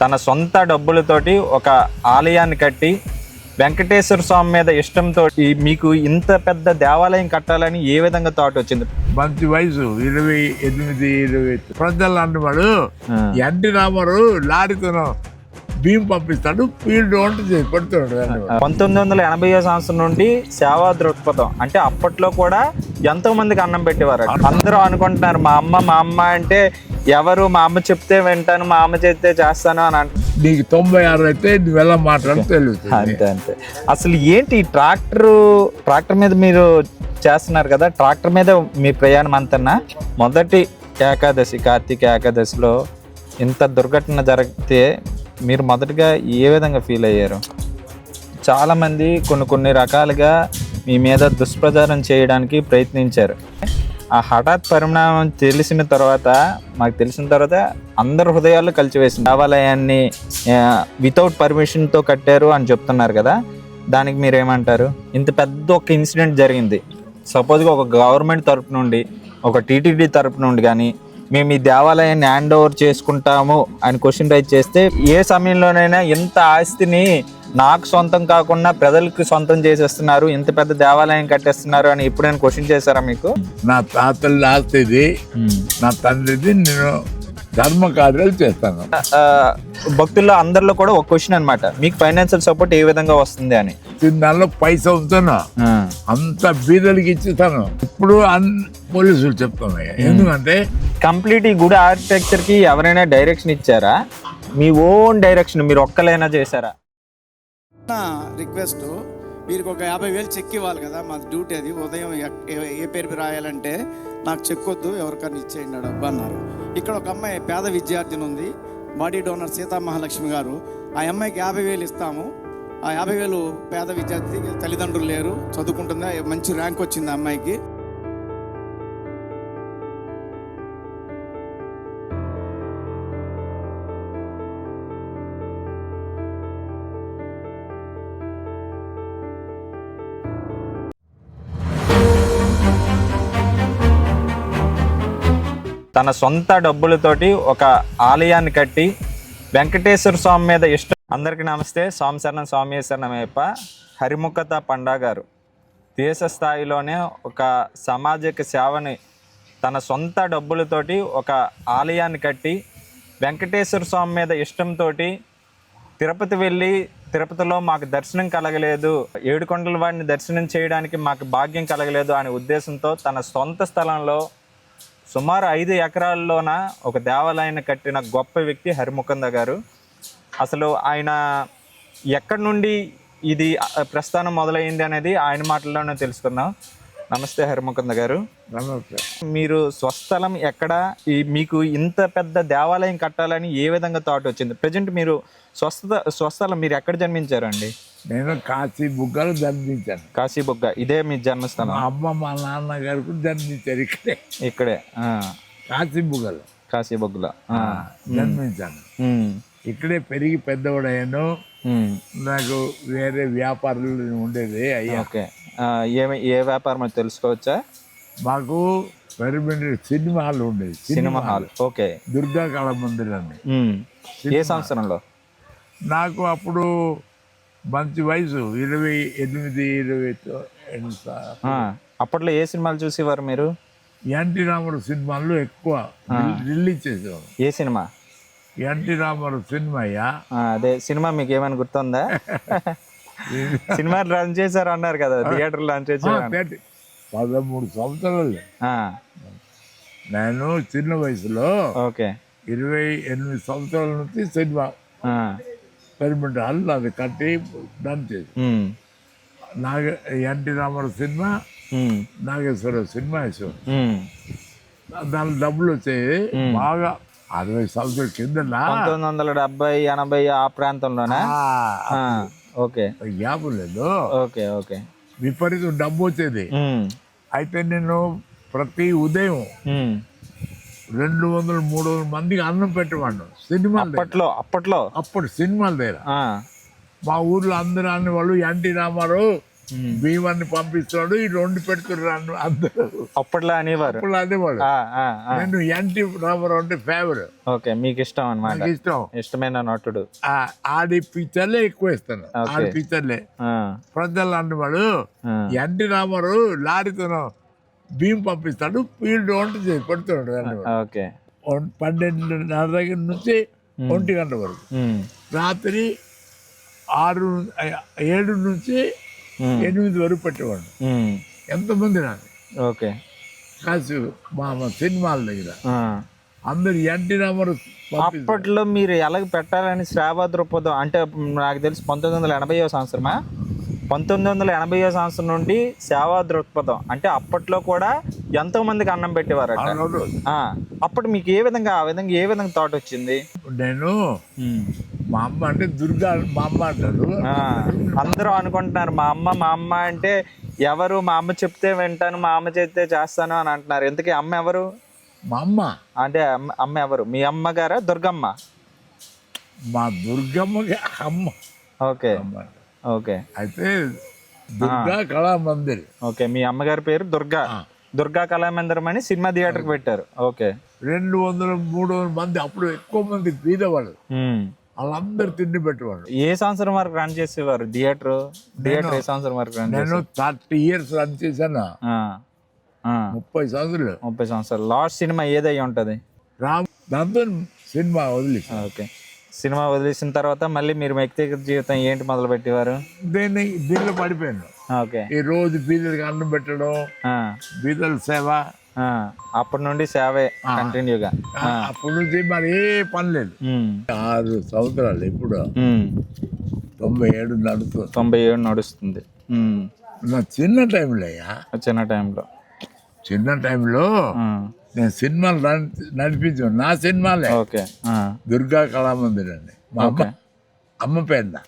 తన సొంత డబ్బులతోటి ఒక ఆలయాన్ని కట్టి వెంకటేశ్వర స్వామి మీద ఇష్టంతో మీకు ఇంత పెద్ద దేవాలయం కట్టాలని ఏ విధంగా థాట్ వచ్చింది? మంచి వయసు 28, 20 ప్రజలు అన్నవాడు ఎన్టీ రామారావు లారీతో బియ్యం పంపిస్తాడు, ఫీల్డ్ వంట చేసి పెడుతున్నాడు. 1980వ సంవత్సరం నుండి సేవా దృక్పథం అంటే అప్పట్లో కూడా ఎంతో మందికి అన్నం పెట్టేవారు. అందరూ అనుకుంటున్నారు మా అమ్మ అంటే ఎవరు, మా అమ్మ చెప్తే వింటాను, మా అమ్మ చెప్తే చేస్తాను అని అంటారు. నీకు 96 అయితే నువ్వు ఎలా మాట్లాడి తెలుస్తుంది. అంతే. అసలు ఏంటి ట్రాక్టర్ మీద మీరు చేస్తున్నారు కదా, ట్రాక్టర్ మీద మీ ప్రయాణం అంతన్నా మొదటి ఏకాదశి, కార్తీక ఏకాదశిలో ఇంత దుర్ఘటన జరిగితే మీరు మొదటగా ఏ విధంగా ఫీల్ అయ్యారు? చాలామంది కొన్ని రకాలుగా మీ మీద దుష్ప్రచారం చేయడానికి ప్రయత్నించారు. ఆ హఠాత్ పరిణామం తెలిసిన తర్వాత అందరు హృదయాల్లో కలిసివేసింది. దేవాలయాన్ని వితౌట్ పర్మిషన్తో కట్టారు అని చెప్తున్నారు కదా, దానికి మీరు ఏమంటారు? ఇంత పెద్ద ఒక ఇన్సిడెంట్ జరిగింది, సపోజ్గా ఒక గవర్నమెంట్ తరపు నుండి, ఒక టీటీడీ తరపు నుండి కానీ మేము ఈ దేవాలయాన్ని హ్యాండ్ ఓవర్ చేసుకుంటాము అని క్వశ్చన్ రైజ్ చేస్తే, ఏ సమయంలోనైనా ఇంత ఆస్తిని నాకు సొంతం కాకుండా ప్రజలకు సొంతం చేసేస్తున్నారు, ఇంత పెద్ద దేవాలయం కట్టేస్తున్నారు అని ఎప్పుడైనా క్వశ్చన్ చేశారా మీకు? నా తాతల ఆస్తిది, నా తండ్రిది, నేను ధర్మ కార్యాలు చేస్తాను. భక్తుల్లో అందరిలో కూడా ఒక క్వశ్చన్ అనమాట, మీకు ఫైనాన్షియల్ సపోర్ట్ ఏ విధంగా వస్తుంది అని. దానిలో పైసా అవుతాను, అంత బీదలకి ఇచ్చేస్తాను. ఇప్పుడు పోలీసులు చెప్తున్నాయి. ఎందుకంటే కంప్లీట్ ఈ గుడి ఆర్కిటెక్చర్ కి ఎవరైనా డైరెక్షన్ ఇచ్చారా? మీ ఓన్ డైరెక్షన్ మీరు ఒక్కలైనా చేశారా? నా రిక్వెస్ట్, వీరికి ఒక 50,000 చెక్ ఇవ్వాలి కదా, మా డ్యూటీ అది. ఉదయం ఏ పేరు రాయాలంటే నాకు చెక్ వద్దు, ఎవరికన్నా ఇచ్చేయండి డబ్బు అన్నారు. ఇక్కడ ఒక అమ్మాయి పేద విద్యార్థిని ఉంది, బాడీ డోనర్ సీతా మహాలక్ష్మి గారు. ఆ అమ్మాయికి 50,000 ఇస్తాము. ఆ 50,000 పేద విద్యార్థి, తల్లిదండ్రులు లేరు, చదువుకుంటుందా, మంచి ర్యాంక్ వచ్చింది ఆ అమ్మాయికి. తన సొంత డబ్బులతోటి ఒక ఆలయాన్ని కట్టి వెంకటేశ్వర స్వామి మీద ఇష్టం. అందరికీ నమస్తే. స్వామి శరణమయ్యప్ప. హరిముఖత పండా గారు దేశ స్థాయిలోనే ఒక సామాజిక సేవని తన సొంత డబ్బులతోటి ఒక ఆలయాన్ని కట్టి వెంకటేశ్వర స్వామి మీద ఇష్టంతో తిరుపతి వెళ్ళి, తిరుపతిలో మాకు దర్శనం కలగలేదు, ఏడుకొండల వాడిని దర్శనం చేయడానికి మాకు భాగ్యం కలగలేదు అనే ఉద్దేశంతో తన సొంత స్థలంలో సుమారు 5 ఎకరాల్లోన ఒక దేవాలయాన్ని కట్టిన గొప్ప వ్యక్తి హరిముఖంద గారు. అసలు ఆయన ఎక్కడి నుండి ఇది ప్రస్థానం మొదలైంది అనేది ఆయన మాటల్లోనే తెలుసుకుందాం. నమస్తే హరిముఖంద గారు. నమస్తే. మీరు స్వస్థలం ఎక్కడ, మీకు ఇంత పెద్ద దేవాలయం కట్టాలని ఏ విధంగా థాట్ వచ్చింది? ప్రజెంట్ మీరు స్వస్థలం మీరు ఎక్కడ జన్మించారండి? నేను కాశీబుగ్గలో జన్మించాను. కాశీబుగ్గ ఇదే మీ జన్మస్థలం? మా అమ్మ మా నాన్నగారు కూడా జన్మించారు ఇక్కడే. కాశీబుగ్గలో జన్మించాను. ఇక్కడే పెరిగి పెద్దవాడయ్యాను. నాకు వేరే వ్యాపారాలు ఉండేది. ఓకే. ఏ వ్యాపారం తెలుసుకోవచ్చా? మాకు సినిమా హాల్ ఉండేది. Cinema hall. ఓకే. దుర్గా కళా మందిరాన్ని. ఏ సంవత్సరంలో? నాకు అప్పుడు మంచి వయసు 28, 20. అప్పట్లో ఏ సినిమాలు చూసేవారు మీరు? ఎన్టీ రామారావు సినిమాల్లో ఎక్కువ రిలీజ్ చేసేవారు. ఏ సినిమా? NT Ramarao cinema. అదే సినిమా మీకు ఏమైనా గుర్తుందా? సినిమా రన్ చేశారు అన్నారు కదా, థియేటర్ రన్ చేశారు. 13 సంవత్సరాలు. నేను చిన్న వయసులో 28 సంవత్సరాల నుంచి సినిమా పెరిమెంట్ హాల్ అది కట్టి డన్ చేసి, NT Ramarao cinema, Nageswararao cinema వేసాం. దాని డబ్బులు వచ్చాయి బాగా. 60 సంవత్సరాల కింద 1970, 80 ఆ ప్రాంతంలోనే. ఓకే. గ్యాప్ లేదు. ఓకే. విపరీతం డబ్బు వచ్చేది. అయితే నేను ప్రతి ఉదయం 200, 300 మందికి అన్నం పెట్టేవాడు. అప్పుడు సినిమాల దగ్గర మా ఊర్లో అందరూ అనేవాళ్ళు, ఎన్టీ రామారావు భీమాన్ని పంపిస్తాడు ఈ రెండు పెడుతున్నాడు అందరూ అప్పట్లో అనేవారు. అప్పుడు అనేవాడు నేను ఎన్టీ రామారావు అంటే ఫేవరెట్. ఓకే, మీకు ఇష్టం అన్నమాట. నాకు ఇష్టం, ఇష్టమైన నటుడు. ఆడి పిక్చర్లే ఎక్కువ ఇస్తాను. ఆడి పిక్చర్లే ప్రజలు అన్నవాడు ఎన్టీ రామారావు లారీతో భీమ్ పంపిస్తాడు వీళ్ళు వంట చేసి పెడుతున్నాడు అన్నవాడు. ఓకే, 12:30 దగ్గర నుంచి 1 గంట వరకు, రాత్రి 7 నుంచి 8 వరకు పెట్టేవాడు. ఎంతమంది నాకు ఓకే కాసు మా సినిమాల దగ్గర అందరు ఎన్టీ రామారావు. అప్పట్లో మీరు ఎలాగ పెట్టాలని శ్రావ దృక్పథం అంటే నాకు తెలిసి 1980వ సంవత్సరమా, 1980వ సంవత్సరం నుండి సేవా దృక్పథం అంటే అప్పట్లో కూడా ఎంతో మందికి అన్నం పెట్టేవారట. అప్పుడు మీకు ఆ విధంగా ఏ విధంగా థాట్ వచ్చింది? నేను మా అమ్మ అంటే దుర్గా మా అమ్మ అంటారు. అందరూ అనుకుంటున్నారు మా అమ్మ అంటే ఎవరు? మా అమ్మ చెప్తే వింటాను, మా అమ్మ చెప్తే చేస్తాను అని అంటున్నారు. ఎందుకే అమ్మ ఎవరు? మా అమ్మ అంటే అమ్మ ఎవరు? మీ అమ్మగారా దుర్గమ్మ? మా దుర్గమ్మ అమ్మ. ఓకే ఓకే, అయితే దుర్గా కళామందిర్. ఓకే, మీ అమ్మగారి పేరు దుర్గా కళామందిరం అని సినిమా థియేటర్కి పెట్టారు. ఓకే, 200-300 మంది అప్పుడు ఎక్కువ మంది బీదవాళ్ళు, వాళ్ళందరూ తిండి పెట్టేవాళ్ళు. ఏ సంవత్సరం వరకు రన్ చేసేవారు థియేటర్? ఏ సంవత్సరం వరకు రన్? నేను 30 years రన్ చేశాను. 30 సంవత్సరాలు. లాస్ట్ సినిమా ఏదై ఉంటది? దాంతో సినిమా వదిలేసి. ఓకే, సినిమా వదిలేసిన తర్వాత మళ్ళీ మీరు వ్యక్తిగత జీవితం ఏంటి మొదలు పెట్టేవారు? దీనిలో పడిపోయాను. ఓకే, ఈ రోజు బీదలకు అన్నం పెట్టడం, బీదల సేవ. అప్పటి నుండి సేవే కంటిన్యూగా. అప్పటి నుంచి మరి ఏ పని లేదు. 6 సంవత్సరాలు ఇప్పుడు 97 నడుస్తుంది. 97 నడుస్తుంది. నా చిన్న టైంలో నేను సినిమాలు నడిపించాను. నా సినిమాలే. ఓకే, దుర్గా కళామందిర్ అండి మా అమ్మ పేరు.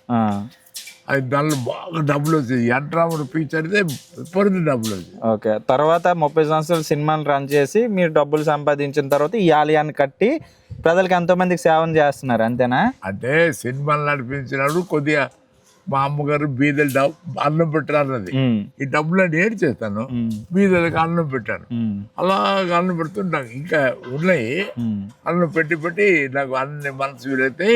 అది దానిలో బాగా డబ్బులు వచ్చేది. ఎంట్రాముడు పిక్చర్ అయితే విపరీత డబ్బులు వచ్చేది. ఓకే, తర్వాత 30 సంవత్సరాలు సినిమాలు రన్ చేసి మీరు డబ్బులు సంపాదించిన తర్వాత ఈ ఆలయాన్ని కట్టి ప్రజలకు ఎంతో మందికి సేవను చేస్తున్నారు, అంతేనా? అంటే సినిమాలు నడిపించినప్పుడు కొద్దిగా మా అమ్మగారు బీదలు అన్నం పెట్టారన్నది. ఈ డబ్బులు ఏడు చేస్తాను, బీదలకు అన్నం పెట్టాను. అలాగ అన్నం పెడుతుంటాను. ఇంకా ఉన్నాయి అన్నం పెట్టి నాకు అన్ని మనసు వీలైతే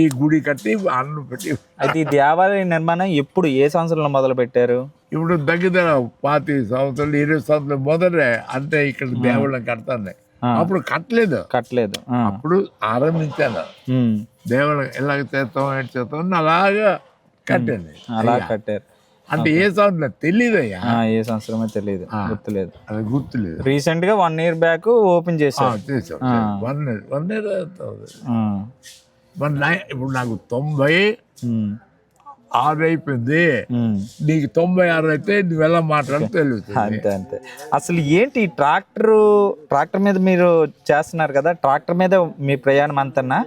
ఈ గుడి కట్టి అన్నం పెట్టి. అయితే ఈ దేవాలయ నిర్మాణం ఎప్పుడు ఏ సంవత్సరంలో మొదలు పెట్టారు? ఇప్పుడు దగ్గర 25 సంవత్సరాలు 20 సంవత్సరాలు మొదలే. అంటే ఇక్కడ దేవాలయం కడతాను. అప్పుడు కట్టలేదు. అప్పుడు ఆరంభించాను దేవాలయం. ఎలాగ చేస్తాం ఏంటి చేస్తాం అలాగా కట్టాను. అలా కట్టారు. అంటే ఏ సంవత్సరం తెలియదయ్యా, ఏ సంవత్సరమో తెలియదు, గుర్తులేదు. అది గుర్తులేదు. రీసెంట్ గా 1 year బ్యాక్ ఓపెన్ చేశాం. 1 year ఇప్పుడు నాకు 96 అయిపోయింది. నీకు 96 అయితే నువ్వు ఎలా మాట్లాడి తెలుస్తుంది. అంతే. అసలు ఏంటి ట్రాక్టర్ మీద మీరు చేస్తున్నారు కదా, ట్రాక్టర్ మీద మీ ప్రయాణం అంతన్నా?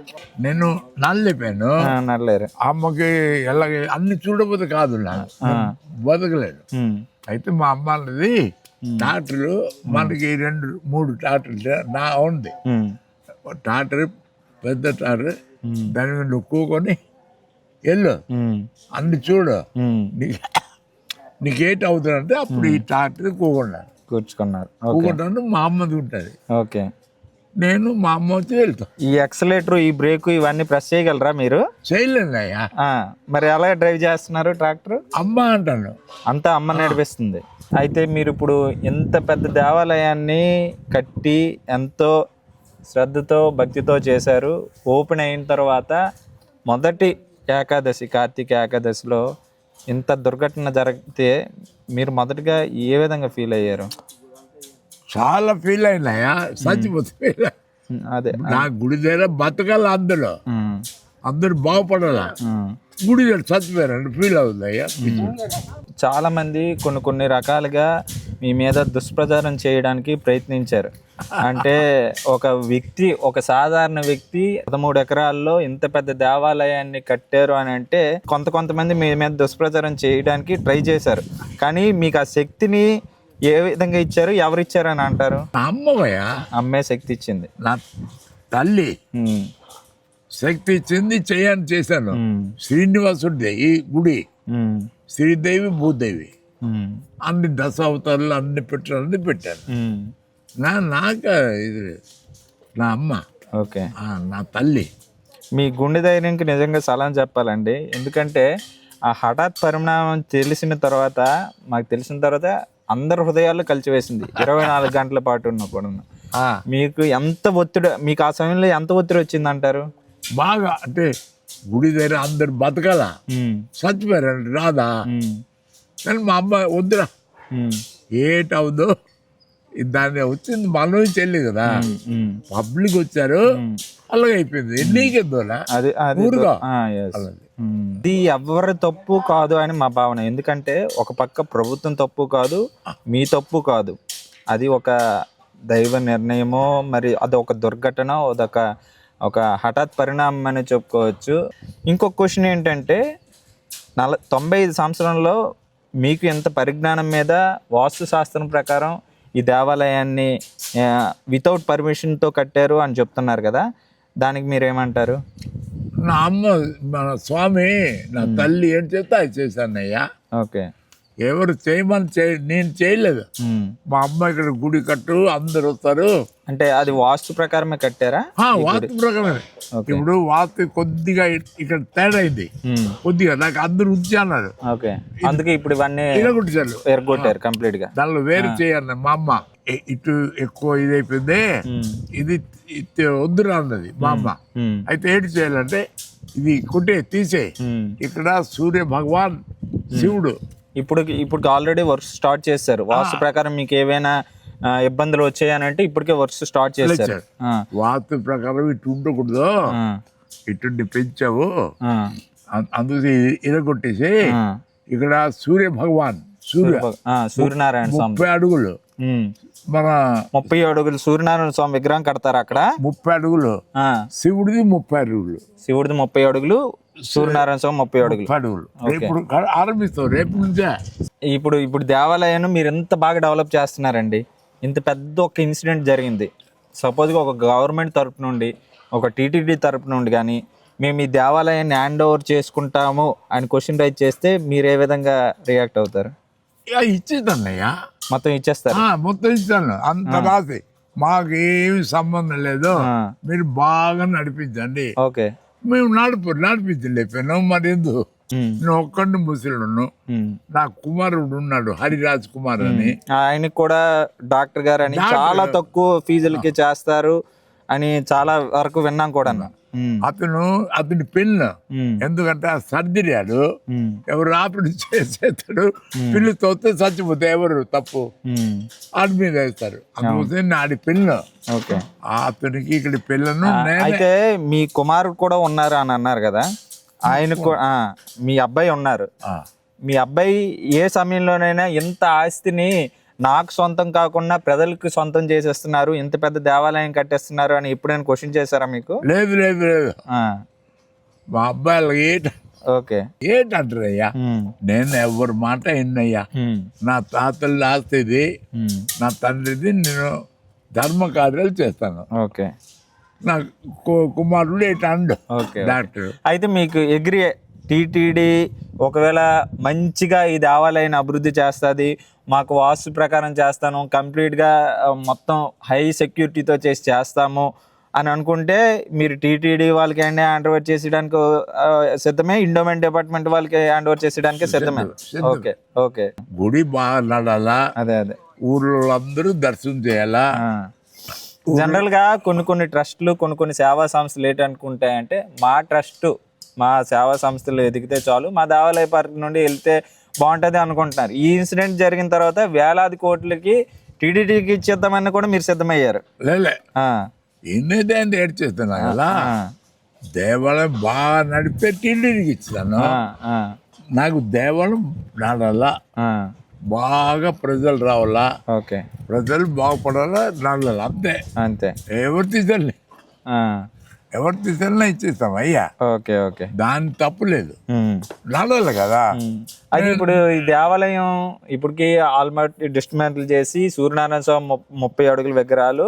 నేను నల్లిపోయాను. నల్లేరు. అమ్మకి ఎలాగ అన్ని చూడబోతే కాదు, బతకలేదు. అయితే మా అమ్మ అన్నది ట్రాక్టర్లు మనకి 2-3 ట్రాక్టర్లు నా ఉంది. ట్రాక్టర్ పెద్ద ట్రాక్టర్, దాని మీద నువ్వు కూకొని వెళ్ళు, అన్ని చూడు, నీకేటి అవుతుందంటే అప్పుడు ఈ ట్రాక్టర్ కూకుంటాను. మా అమ్మది ఉంటుంది. ఓకే, నేను మా అమ్మ వచ్చి వెళ్తాం. ఈ ఎక్సలేటర్, ఈ బ్రేక్ ఇవన్నీ ప్రెస్ చేయగలరా మీరు? చేయలేండి అయ్యా. మరి ఎలా డ్రైవ్ చేస్తున్నారు ట్రాక్టర్? అమ్మ అంటాను, అంతా అమ్మ నడిపిస్తుంది. అయితే మీరు ఇప్పుడు ఇంత పెద్ద దేవాలయాన్ని కట్టి ఎంతో శ్రద్ధతో భక్తితో చేశారు. ఓపెన్ అయిన తర్వాత మొదటి ఏకాదశి, కార్తీక ఏకాదశిలో ఇంత దుర్ఘటన జరిగితే మీరు మొదటిగా ఏ విధంగా ఫీల్ అయ్యారు? చాలా ఫీల్ అయినాయా, చచ్చిపోతే. అదే, నా గుడి దగ్గర బతకాల, అందరూ బాగుపడాలా, గుడి దగ్గర చచ్చిపోయారండి ఫీల్ అవుతుందయ్యా. చాలా మంది కొన్ని రకాలుగా మీ మీద దుష్ప్రచారం చేయడానికి ప్రయత్నించారు. అంటే ఒక సాధారణ వ్యక్తి 13 ఎకరాల్లో ఇంత పెద్ద దేవాలయాన్ని కట్టారు అని అంటే కొంతమంది మీ మీద దుష్ప్రచారం చేయడానికి ట్రై చేశారు. కానీ మీకు ఆ శక్తిని ఏ విధంగా ఇచ్చారు, ఎవరిచ్చారు అని అంటారు? అమ్మయ్యా, అమ్మే శక్తి ఇచ్చింది. నా తల్లి శక్తి ఇచ్చింది, చేశాను. శ్రీనివాసుడి ఈ గుడి, శ్రీదేవి భూదేవి ఉమ్, అన్ని దశ అవతారాలు అన్ని పెట్టాను ఉమ్, నాకు ఇది నా అమ్మ, ఓకే. నా తల్లి. మీ గుండె ధైర్యంకి నిజంగా సలాం చెప్పాలండి. ఎందుకంటే ఆ హఠాత్ పరిణామం తెలిసిన తర్వాత అందరి హృదయాల్లో కలిసివేసింది 24 గంటల పాటు ఉన్నప్పుడు. మీకు ఎంత ఒత్తిడి, మీకు ఆ సమయంలో ఎంత ఒత్తిడి వచ్చింది అంటారు? బాగా అంటే గుడి దగ్గర అందరు బతకాల, చచ్చిపోయారు రాదా. కానీ మా అమ్మ వద్దురా, ఏటవుదో దాన్ని వచ్చింది మనం చెల్లి కదా, పబ్లిక్ వచ్చారు, అలాగే అయిపోయింది. నీకెందునా ఊరుగా. ఇది ఎవరి తప్పు కాదు అని మా భావన. ఎందుకంటే ఒక పక్క ప్రభుత్వం తప్పు కాదు, మీ తప్పు కాదు, అది ఒక దైవ నిర్ణయమో, మరి అదొక దుర్ఘటన, ఒక హఠాత్ పరిణామం అని చెప్పుకోవచ్చు. ఇంకొక క్వశ్చన్ ఏంటంటే 95 సంవత్సరంలో మీకు ఎంత పరిజ్ఞానం మీద వాస్తు శాస్త్రం ప్రకారం ఈ దేవాలయాన్ని వితౌట్ పర్మిషన్తో కట్టారు అని చెప్తున్నారు కదా, దానికి మీరేమంటారు? నా అమ్మ, మన స్వామి, నా తల్లి ఏం చేస్తే అది చేశానయ్యా. ఓకే. ఎవరు చేయమని నేను చేయలేదు. మా అమ్మ ఇక్కడ గుడి కట్టు, అందరు వస్తారు అంటే అది వాస్తు ప్రకారమే కట్టారా? వాస్తు ప్రకారమే. ఇప్పుడు వాస్తు కొద్దిగా ఇక్కడ తేడా అయింది కొద్దిగా, నాకు అందరు ఉంచి అన్నారు. ఓకే, అందుకే ఇప్పుడు ఇవన్నీ ఎరగొట్టారు కంప్లీట్ గా. దానిలో వేరు చేయాలి. మా అమ్మ ఇటు ఎక్కువ ఇది అయిపోయింది, ఇది వద్దురా అన్నది మా అమ్మ. అయితే ఏంటి చేయాలంటే ఇది తీసే, ఇక్కడ సూర్య భగవాన్ శివుడు ఇప్పుడు ఆల్రెడీ వర్క్ స్టార్ట్ చేశారు. వాస్తు ప్రకారం మీకు ఏవైనా ఇబ్బందులు వచ్చాయనంటే ఇప్పటికే వర్క్ స్టార్ట్ చేశారు. వాస్తు ప్రకారం ఇటు ఉండకూడదు, ఇటు పెంచావు, అందుకే ఇరగొట్టేసి ఇక్కడ సూర్య భగవాన్ సూర్యనారాయణ స్వామి 30 అడుగులు, మన 30 అడుగులు సూర్యనారాయణ స్వామి విగ్రహం కడతారు అక్కడ. 30 అడుగులు శివుడిది, 30 అడుగులు శివుడిది, 30 అడుగులు సూర్యనారాయణ స్వామి 30 అడుగులు. ఇప్పుడు ఆరంభిస్తాం రేపు నుంచే. ఇప్పుడు దేవాలయాన్ని మీరు ఎంత బాగా డెవలప్ చేస్తున్నారండి. ఇంత పెద్ద ఒక ఇన్సిడెంట్ జరిగింది, సపోజ్గా ఒక గవర్నమెంట్ తరపు నుండి, ఒక టీటీడీ తరపు నుండి కానీ మేము ఈ దేవాలయాన్ని హ్యాండ్ ఓవర్ చేసుకుంటాము అని క్వశ్చన్ రైజ్ చేస్తే మీరు ఏ విధంగా రియాక్ట్ అవుతారు? ఇచ్చేదన్నయ్యా, మొత్తం ఇచ్చేస్తారు. మొత్తం ఇస్తాను, అంత రాసి మాకు ఏమి సంబంధం లేదు, మీరు బాగా నడిపించండి. ఓకే, మేము నడిపించలేకపోయినాం. మరి ఎందుకు, నేను ఒక్కడిని ముసలును, నా కుమారుడు ఉన్నాడు హరిరాజ్ కుమార్ అని, ఆయనకి కూడా డాక్టర్ గారు అని చాలా తక్కువ ఫీజులకి చేస్తారు అని చాలా వరకు విన్నాం కూడా. అతని పిల్లు, ఎందుకంటే ఆ సర్జరీ ఎవరు ఆపరేషన్ చేసేస్తాడు, పిల్లు తోస్తే చచ్చిపోతే ఎవరు తప్పు ఆడి మీద వేస్తారు. అందుకోసం ఆడి పిల్లు అతనికి ఇక్కడ పిల్లను. అయితే మీ కుమారుడు కూడా ఉన్నారు అని అన్నారు కదా, ఆయన మీ అబ్బాయి ఉన్నారు. మీ అబ్బాయి ఏ సమయంలోనైనా ఇంత ఆస్తిని నాకు సొంతం కాకుండా ప్రజలకు సొంతం చేసేస్తున్నారు, ఇంత పెద్ద దేవాలయం కట్టేస్తున్నారు అని ఎప్పుడైనా క్వశ్చన్ చేశారా మీకు? లేదు లేదు లేదు, మా అబ్బాయి ఏంటంటారయ్యా, నేను ఎవరి మాట విన్నయ్యా. నా తాతలు ఆస్తిది, నా తండ్రిది, నేను ధర్మ కార్యాలు చేస్తాను. ఓకే, నా కుమారుడు ఏంటండు డాక్టర్. అయితే మీకు ఎగ్రీ టీటీడీ ఒకవేళ మంచిగా ఈ దేవాలయాన్ని అభివృద్ధి చేస్తుంది, మాకు వాస్తు ప్రకారం చేస్తాను, కంప్లీట్గా మొత్తం హై సెక్యూరిటీతో చేస్తాము అని అనుకుంటే మీరు టీటీడీ వాళ్ళకి హ్యాండ్ ఓవర్ చేసేయడానికి సిద్ధమే, ఎండోమెంట్ డిపార్ట్మెంట్ వాళ్ళకి హ్యాండ్ ఓవర్ చేసేయడానికి సిద్ధమే? Okay okay. గుడి బాగా నడాలా, అదే ఊర్లో అందరూ దర్శనం చేయాలా. జనరల్గా కొన్ని ట్రస్టులు, కొన్ని సేవా సంస్థలు ఏంటనుకుంటాయంటే, మా సేవా సంస్థలు ఎదిగితే చాలు, మా దేవాలయ పార్క్ నుండి వెళ్తే బాగుంటుంది అనుకుంటున్నారు. ఈ ఇన్సిడెంట్ జరిగిన తర్వాత వేలాది కోట్లకి టీటీడీకి ఇచ్చేద్దామని కూడా మీరు సిద్ధమయ్యారు. ఎన్నైతే ఏడ్ చేస్తున్నా కదా, దేవాలయం బాగా నడిపే టీటీడీకి ఇచ్చాను. నాకు దేవాలయం నడాలా, బాగా ప్రజలు రావాలా, ప్రజలు బాగుపడాలా, నడాలా, అంతే. ఎవరు తీసాలన్నా ఇచ్చేస్తాం అయ్యా. ఓకే ఓకే, దాని తప్పు లేదు, నడాలి కదా. అది ఇప్పుడు ఈ దేవాలయం ఇప్పటికి ఆల్మోస్ట్ డిస్మెంటల్ చేసి సూర్యనారాయణ స్వామి 30 అడుగుల విగ్రహాలు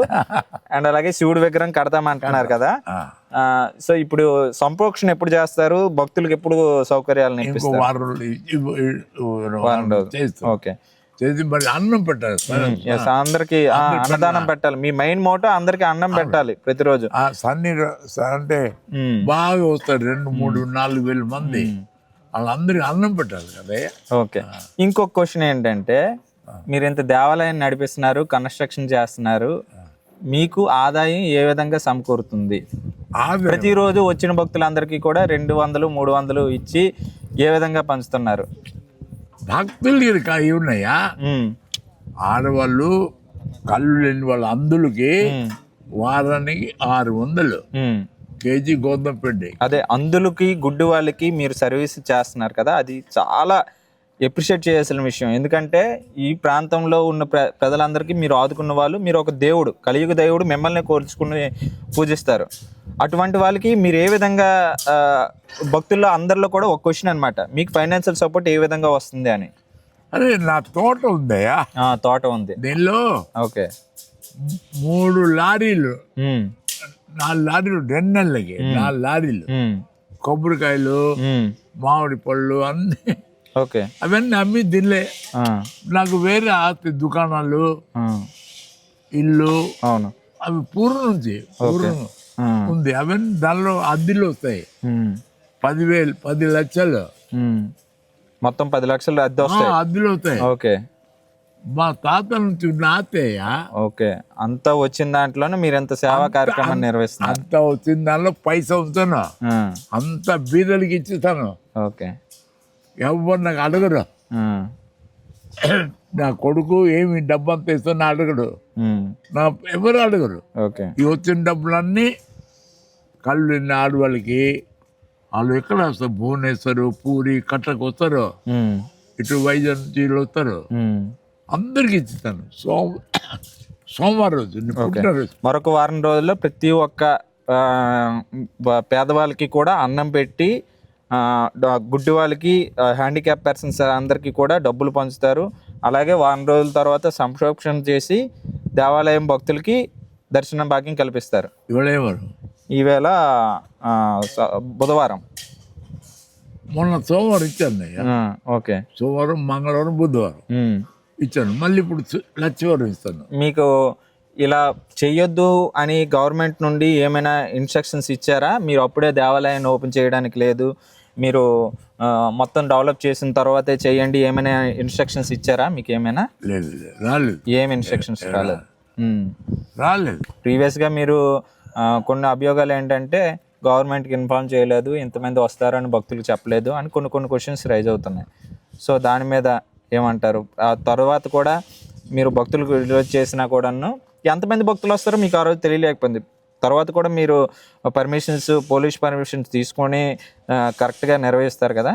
అండ్ అలాగే శివుడి విగ్రహం కడతామంటున్నారు కదా, సో ఇప్పుడు సంప్రోక్షణ ఎప్పుడు చేస్తారు, భక్తులకు ఎప్పుడు సౌకర్యాలను ఇంకో ఇప్పిస్తారు? వారం రోజులు చేస్తాం. ఓకే. చేసి మరి అన్నం పెట్టాలి ఎస్, అందరికి అన్నదానం పెట్టాలి. మీ మెయిన్ మోటో అందరికి అన్నం పెట్టాలి ప్రతిరోజు. అంటే బాగా వస్తారు 2, 3, 4 వేల మంది, వాళ్ళందరికి అన్నం పెట్టాలి కదా. ఓకే. ఇంకొక క్వశ్చన్ ఏంటంటే, మీరు ఇంత దేవాలయాన్ని నడిపిస్తున్నారు, కన్స్ట్రక్షన్ చేస్తున్నారు, మీకు ఆదాయం ఏ విధంగా సమకూరుతుంది? ప్రతిరోజు వచ్చిన భక్తులందరికీ కూడా 200, 300 ఇచ్చి ఏ విధంగా పంచుతున్నారు? భక్తులు ఇవి ఉన్నాయా, ఆడవాళ్ళు కళ్ళు లేని వాళ్ళు అందులకి వారానికి 600 కేజీ గోధుమ పిండి. అదే అందులకి గుడ్డి వాళ్ళకి మీరు సర్వీస్ చేస్తున్నారు కదా, అది చాలా ఎప్రిషియేట్ చేయాల్సిన విషయం. ఎందుకంటే ఈ ప్రాంతంలో ఉన్న ప్రజలందరికీ మీరు ఆదుకున్న వాళ్ళు, మీరు ఒక దేవుడు, కలియుగ దేవుడు, మిమ్మల్ని కోల్చుకుని పూజిస్తారు. అటువంటి వాళ్ళకి మీరు ఏ విధంగా, భక్తుల్లో అందరిలో కూడా ఒక క్వశ్చన్ అనమాట, మీకు ఫైనాన్షియల్ సపోర్ట్ ఏ విధంగా వస్తుంది అని? అరే నా తోట ఉందయా, తోట ఉంది. దీనిలో ఓకే 3 లారీలు, 4 లారీలు 2 నెలలకి 4 లారీలు కొబ్బరికాయలు, మామిడి పళ్ళు అన్ని. ఓకే. అవన్నీ అమ్మి దీనిలే. నాకు వేరే ఆస్తి, దుకాణాలు, ఇల్లు, అవును, అవి పూర్వం నుంచి ఉంది. అవన్నీ దానిలో అద్దెలు వస్తాయి. 10 లక్షలు మొత్తం 10 లక్షలు అద్దె వస్తాయి, అద్దెలు వస్తాయి. ఓకే. మా తాత నుంచి నాతయ్య. ఓకే. అంతా వచ్చిన దాంట్లోనే మీరు ఎంత సేవా కార్యక్రమాన్ని నిర్వహిస్తున్నారు? అంతా వచ్చిన దానిలో పైసా ఉంచాను, అంత బీదలకి ఇచ్చిస్తాను. ఓకే. ఎవరు నాకు అడగరు. నా కొడుకు ఏమి డబ్బు అంతా ఇస్తున్నా అడగడు, నా ఎవరు అడగరు. ఓకే. ఈ వచ్చిన డబ్బులన్నీ కళ్ళు ఆడవాళ్ళకి, వాళ్ళు ఎక్కడ వస్తారు, భువనేశ్వర్, పూరి, కట్టకు వస్తారు, ఇటు వైజాగ్ నుంచి వీళ్ళు వస్తారు, అందరికి ఇచ్చిస్తాను. సోమవారం రోజు మరొక వారం రోజుల్లో ప్రతి ఒక్క పేదవాళ్ళకి కూడా అన్నం పెట్టి, గుడ్డి వాళ్ళకి, హ్యాండిక్యాప్ పర్సన్స్ అందరికీ కూడా డబ్బులు పంచుతారు. అలాగే వారం రోజుల తర్వాత సంప్రోక్షణ చేసి దేవాలయం భక్తులకి దర్శన భాగ్యం కల్పిస్తారు. ఈవేళ బుధవారం, మొన్న సోమవారం ఇచ్చాను. ఓకే. సోమవారం, మంగళవారం, బుధవారం ఇచ్చాను. మళ్ళీ ఇప్పుడు లక్షవారం ఇస్తాను. మీకు ఇలా చెయ్యొద్దు అని గవర్నమెంట్ నుండి ఏమైనా ఇన్స్ట్రక్షన్స్ ఇచ్చారా? మీరు అప్పుడే దేవాలయాన్ని ఓపెన్ చేయడానికి లేదు, మీరు మొత్తం డెవలప్ చేసిన తర్వాతే చేయండి, ఏమైనా ఇన్స్ట్రక్షన్స్ ఇచ్చారా మీకు? ఏమైనా లేదు, రాలేదు. ఏం ఇన్స్ట్రక్షన్స్ రాలేదు. ప్రీవియస్గా మీరు కొన్ని అభియోగాలు ఏంటంటే, గవర్నమెంట్కి ఇన్ఫార్మ్ చేయలేదు, ఇంతమంది వస్తారని భక్తులకు చెప్పలేదు అని కొన్ని క్వశ్చన్స్ రైజ్ అవుతున్నాయి. సో దాని మీద ఏమంటారు? ఆ తర్వాత కూడా మీరు భక్తులకు రిలీజ్ చేసినా కూడాను ఎంతమంది భక్తులు వస్తారో మీకు ఆ రోజు తెలియలేకపోయింది. తర్వాత కూడా మీరు పర్మిషన్స్, పోలీస్ పర్మిషన్స్ తీసుకొని కరెక్ట్గా నిర్వహిస్తారు కదా?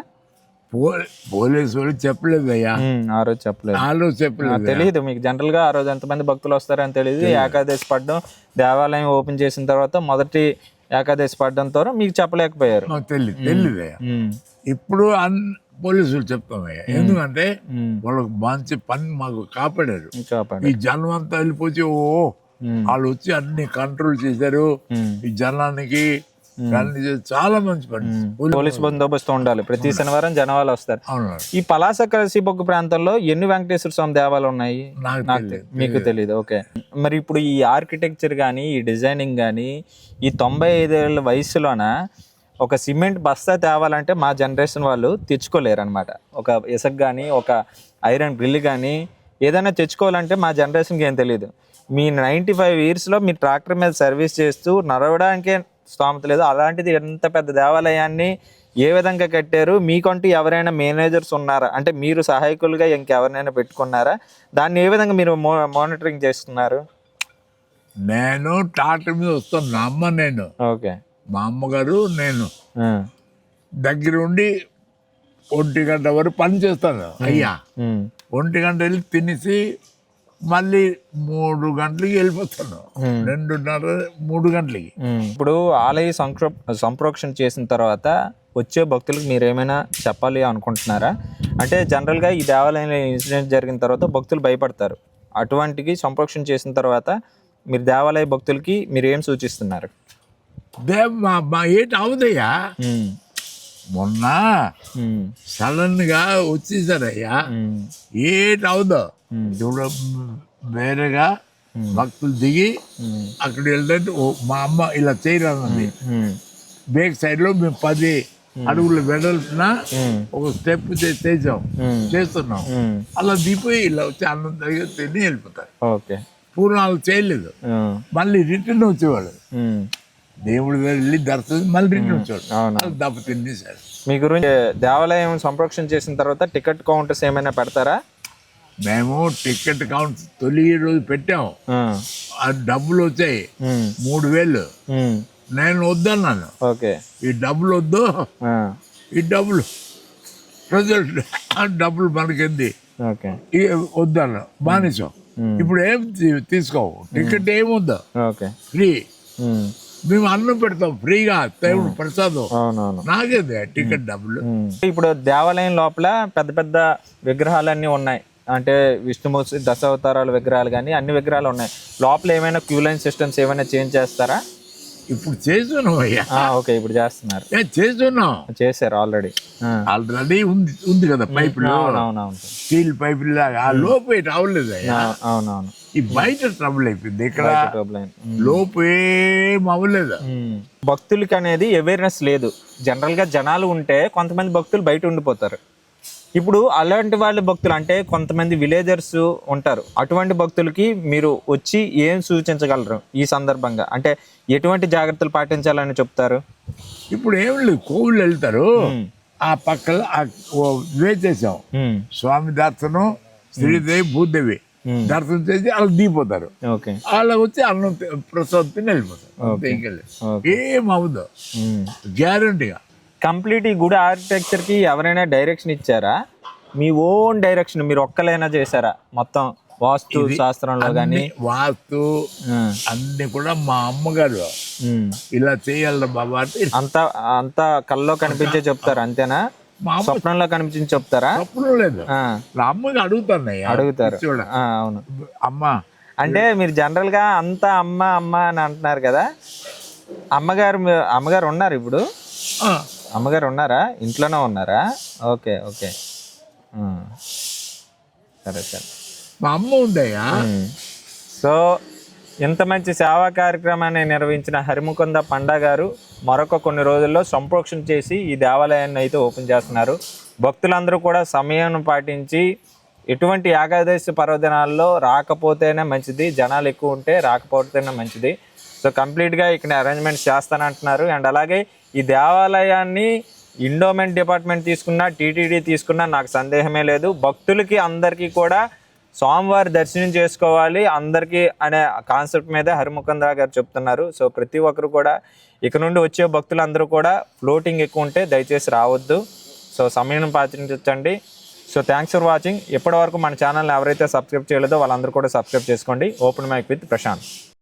పోలీసు వాళ్ళు చెప్పలేదు అయ్యా, ఆ రోజు చెప్పలేదు. తెలియదు మీకు జనరల్గా ఆ రోజు ఎంతమంది భక్తులు వస్తారని తెలియదు. ఏకాదశి పడ్డం, దేవాలయం ఓపెన్ చేసిన తర్వాత మొదటి ఏకాదశి పడ్డంతో మీకు చెప్పలేకపోయారు. తెలియదు. ఇప్పుడు పోలీసులు చెప్తామయ్యా, ఎందుకంటే వాళ్ళకి మంచి పని మాకు కాపాడారు. ఈ జనం అంతా వెళ్ళిపోతే వాళ్ళు వచ్చి అన్ని కంట్రోల్ చేశారు. ఈ జనానికి చాలా మంచి పని. పోలీస్ బందోబస్తు ఉండాలి. ప్రతి శనివారం జనాలు వస్తారు. ఈ పలాస కలసిబొగ్గు ప్రాంతంలో ఎన్ని వెంకటేశ్వర స్వామి దేవాలయాలు ఉన్నాయి మీకు తెలియదు? ఓకే. మరి ఇప్పుడు ఈ ఆర్కిటెక్చర్ కానీ, ఈ డిజైనింగ్ కానీ, ఈ 95 ఏళ్ళ వయసులోన ఒక సిమెంట్ బస్తా తేవాలంటే మా జనరేషన్ వాళ్ళు తెచ్చుకోలేరు అనమాట. ఒక ఇసుక కానీ, ఒక ఐరన్ గ్రిల్ కానీ ఏదైనా తెచ్చుకోవాలంటే మా జనరేషన్కి ఏం తెలియదు. మీ 95 ఇయర్స్లో మీ ట్రాక్టర్ మీద సర్వీస్ చేస్తూ నడవడానికే స్తోమత లేదు. అలాంటిది ఎంత పెద్ద దేవాలయాన్ని ఏ విధంగా కట్టారు? మీకంటూ ఎవరైనా మేనేజర్స్ ఉన్నారా? అంటే మీరు సహాయకులుగా ఇంకెవరినైనా పెట్టుకున్నారా? దాన్ని ఏ విధంగా మీరు మానిటరింగ్ చేస్తున్నారు? నేను ట్రాక్టర్ మీద వస్తాను, నా అమ్మ నేను. ఓకే. మా అమ్మగారు నేను దగ్గర ఉండి 1 గంట వరకు పని చేస్తాను అయ్యా. 1 గంట వెళ్ళి తినేసి మళ్ళీ 3 గంటలకి వెళ్ళిపోతాను, 2:30, 3 గంటలకి. ఇప్పుడు ఆలయ సంప్రోక్షణ చేసిన తర్వాత వచ్చే భక్తులకు మీరు ఏమైనా చెప్పాలి అనుకుంటున్నారా? అంటే జనరల్గా ఈ దేవాలయంలో ఇన్సిడెంట్ జరిగిన తర్వాత భక్తులు భయపడతారు. అటువంటికి సంప్రోక్షణ చేసిన తర్వాత మీరు దేవాలయ భక్తులకి మీరు ఏం సూచిస్తున్నారు? మా ఏంటి అవుదయ్యా మొన్న సడన్గా వచ్చేసారయ్యా ఏంటి అవుదో చూడ వేరేగా భక్తులు దిగి అక్కడ వెళ్తే మా అమ్మ ఇలా చేయరాన్నది బ్యాక్ సైడ్ లో మేము 10 అడుగులు వెడల్పున ఒక స్టెప్ చేస్తున్నాం అలా దిగిపోయి ఇలా వచ్చి అన్నం దగ్గర తిని వెళ్ళిపోతారు. ఓకే, పూర్ణాలు చేయలేదు, మళ్ళీ రిటర్న్ వచ్చేవాళ్ళు. దేవుడి దగ్గర వెళ్ళి దర్శనం మళ్ళీ రిటర్న్ వచ్చేవాళ్ళు. దెబ్బ తినేసారు. మీ గురించి దేవాలయం సంప్రోక్షణ చేసిన తర్వాత టికెట్ కౌంటర్స్ ఏమైనా పెడతారా? మేము టికెట్ కౌంటర్ తొలి రోజు పెట్టాము, ఆ డబ్బులు వచ్చాయి 3000. నేను వద్దన్నాను, ఓకే ఈ డబ్బులు వద్దు, ఈ డబ్బులు రిజల్ట్ డబ్బులు మనకింది వద్దన్నా మానేసాం. ఇప్పుడు ఏం తీసుకోవు, టికెట్ ఏముందో ఫ్రీ. మేము అన్నం పెడతాం ఫ్రీగా, దేవుడు ప్రసాదం. నాకేది టికెట్ డబ్బులు. ఇప్పుడు దేవాలయం లోపల పెద్ద పెద్ద విగ్రహాలన్నీ ఉన్నాయి, అంటే విష్ణుమూర్తి దశావతారాల విగ్రహాలు కానీ అన్ని విగ్రహాలు ఉన్నాయి. లోపల ఏమైనా క్యూ లైన్ సిస్టమ్స్ ఏమైనా చేంజ్ చేస్తారా? ఇప్పుడు చేస్తున్నాం అయ్యా. ఓకే, ఇప్పుడు చేస్తున్నారు. చేస్తున్నాం, చేశారు ఆల్రెడీ. ఆల్రెడీ ఉంది కదా పైపులు, స్టీల్ పైపులు లాగా. ఆ లోపు రావలేదు అయ్యా. అవునవును, ఈ బయట ట్రబుల్ అయిపోయింది, ఇక్కడ లోపు ఏం అవ్వలేదు. భక్తులకి అనేది అవేర్నెస్ లేదు. జనరల్ గా జనాలు ఉంటే కొంతమంది భక్తులు బయట ఉండిపోతారు. ఇప్పుడు అలాంటి వాళ్ళ భక్తులు అంటే కొంతమంది విలేజర్స్ ఉంటారు, అటువంటి భక్తులకి మీరు వచ్చి ఏం సూచించగలరు ఈ సందర్భంగా? అంటే ఎటువంటి జాగ్రత్తలు పాటించాలని చెప్తారు? ఇప్పుడు ఏం లేదు, కోవిళ్ళు వెళ్తారు, ఆ పక్కన వేచేసాం స్వామి దర్శనం, శ్రీదేవి భూదేవి దర్శనం చేసి వాళ్ళు దిగిపోతారు. వాళ్ళ వచ్చి అన్నం ప్రసాద్ తిని వెళ్ళిపోతారు. ఏం అవ్వదు గ్యారంటీగా. కంప్లీట్ ఈ గుడి ఆర్కిటెక్చర్ కి ఎవరైనా డైరెక్షన్ ఇచ్చారా? మీ ఓన్ డైరెక్షన్ మీరు ఒక్కలైనా చేశారా? మొత్తం వాస్తు శాస్త్రంలో కానీ వాస్తు అన్ని కూడా మా అమ్మగారు ఇలా చేయాలి బాబా అంటే అంతా కల్లో కనిపించే చెప్తారు, అంతేనా? స్వప్నంలో కనిపించి చెప్తారా? స్వప్నం లేదు, నా అమ్మగా అడుగుతారు. అవును, అమ్మ అంటే మీరు జనరల్ గా అంతా అమ్మ అమ్మ అని అంటున్నారు కదా, అమ్మగారు ఉన్నారు ఇప్పుడు? అమ్మగారు ఉన్నారా? ఇంట్లోనే ఉన్నారా? ఓకే ఓకే, సరే సరే. మా అమ్మ ఉందయ్యా. సో ఇంత మంచి సేవా కార్యక్రమాన్ని నిర్వహించిన హరిముకుంద పండా గారు మరొక కొన్ని రోజుల్లో సంప్రోక్షణ చేసి ఈ దేవాలయాన్ని అయితే ఓపెన్ చేస్తున్నారు. భక్తులందరూ కూడా సమయాన్ని పాటించి ఎటువంటి ఏకాదశి పర్వదినాల్లో రాకపోతేనే మంచిది, జనాలు ఎక్కువ ఉంటే రాకపోతేనే మంచిది. సో కంప్లీట్గా ఇక్కడ అరేంజ్మెంట్స్ చేస్తానంటున్నారు. అండ్ అలాగే ఈ దేవాలయాన్ని ఎండోమెంట్ డిపార్ట్మెంట్ తీసుకున్నా, టీటీడీ తీసుకున్నా నాకు సందేహమే లేదు. భక్తులకి అందరికీ కూడా స్వామివారి దర్శనం చేసుకోవాలి అందరికీ అనే కాన్సెప్ట్ మీద హరిముకుంద గారు చెప్తున్నారు. సో ప్రతి ఒక్కరు కూడా ఇక నుండి వచ్చే భక్తులందరూ కూడా ఫ్లోటింగ్ ఎక్కువ ఉంటే దయచేసి రావద్దు. సో సమయం పాటించండి. So thanks for watching. ఇప్పటివరకు మన ఛానల్ని ఎవరైతే సబ్స్క్రైబ్ చేయలేదో వాళ్ళందరూ కూడా సబ్స్క్రైబ్ చేసుకోండి. Open mic with Prashanth.